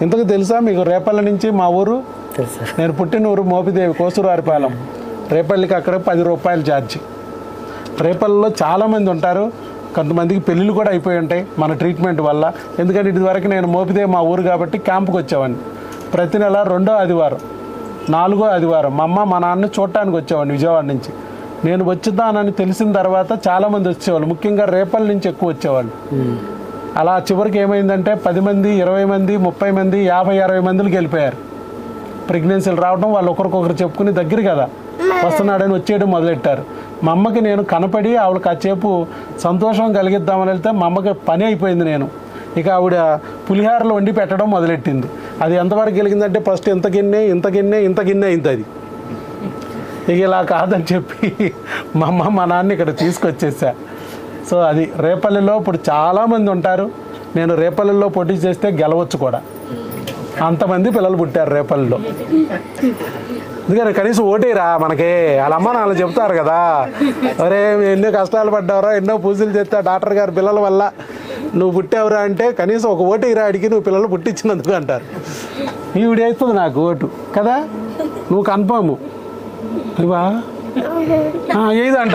ఇంతకు తెలుసా మీకు రేపల్లి నుంచి మా ఊరు? నేను పుట్టిన ఊరు మోపిదేవి, కోసూరువారిపాలెం. రేపల్లికి అక్కడ 10 రూపాయలు ఛార్జీ. రేపల్లిలో చాలామంది ఉంటారు, కొంతమందికి పెళ్ళిళ్ళు కూడా అయిపోయి ఉంటాయి మన ట్రీట్మెంట్ వల్ల. ఎందుకంటే ఇదివరకు నేను మోపిదేవి మా ఊరు కాబట్టి క్యాంపుకి వచ్చేవాడిని. ప్రతి నెల 2వ ఆదివారం 4వ ఆదివారం మా అమ్మ మా నాన్న చూడటానికి వచ్చేవాడిని విజయవాడ నుంచి. నేను వచ్చుదానని తెలిసిన తర్వాత చాలామంది వచ్చేవాళ్ళు, ముఖ్యంగా రేపల్లి నుంచి ఎక్కువ వచ్చేవాళ్ళు. అలా చివరికి ఏమైందంటే 10 మంది, 20 మంది, 30 మంది, 50, 60 మందికి వెళ్ళిపోయారు. ప్రెగ్నెన్సీలు రావడం, వాళ్ళు ఒకరికొకరు చెప్పుకుని దగ్గర కదా వస్తున్నాడని వచ్చేయడం మొదలెట్టారు. మా అమ్మకి నేను కనపడి ఆవిడకి కాసేపు సంతోషం కలిగిద్దామని వెళ్తే మా అమ్మకి పని అయిపోయింది. నేను ఇక ఆవిడ పులిహారలు వండి పెట్టడం మొదలెట్టింది. అది ఎంతవరకు కలిగిందంటే ఫస్ట్ ఇంత గిన్నె అయింది అది. ఇక ఇలా కాదని చెప్పి మా అమ్మ మా నాన్న ఇక్కడ తీసుకొచ్చేసా. సో అది రేపల్లిలో ఇప్పుడు చాలామంది ఉంటారు. నేను రేపల్లిలో పోటీ చేస్తే గెలవచ్చు కూడా, అంతమంది పిల్లలు పుట్టారు రేపల్లిలో. ఎందుకంటే కనీసం ఓటేరా మనకి, వాళ్ళ అమ్మ నాన్న చెప్తారు కదా, అరే ఎన్నో కష్టాలు పడ్డావురా, ఎన్నో పూజలు చేస్తా డాక్టర్ గారు పిల్లల వల్ల నువ్వు పుట్టావురా అంటే కనీసం ఒక ఓటేరా అడిగి నువ్వు పిల్లలు పుట్టించినందుకు అంటారు. ఈవిడ వేస్తుంది నాకు ఓటు కదా, నువ్వు కన్ఫర్మ్ ఇవా ఏదంట.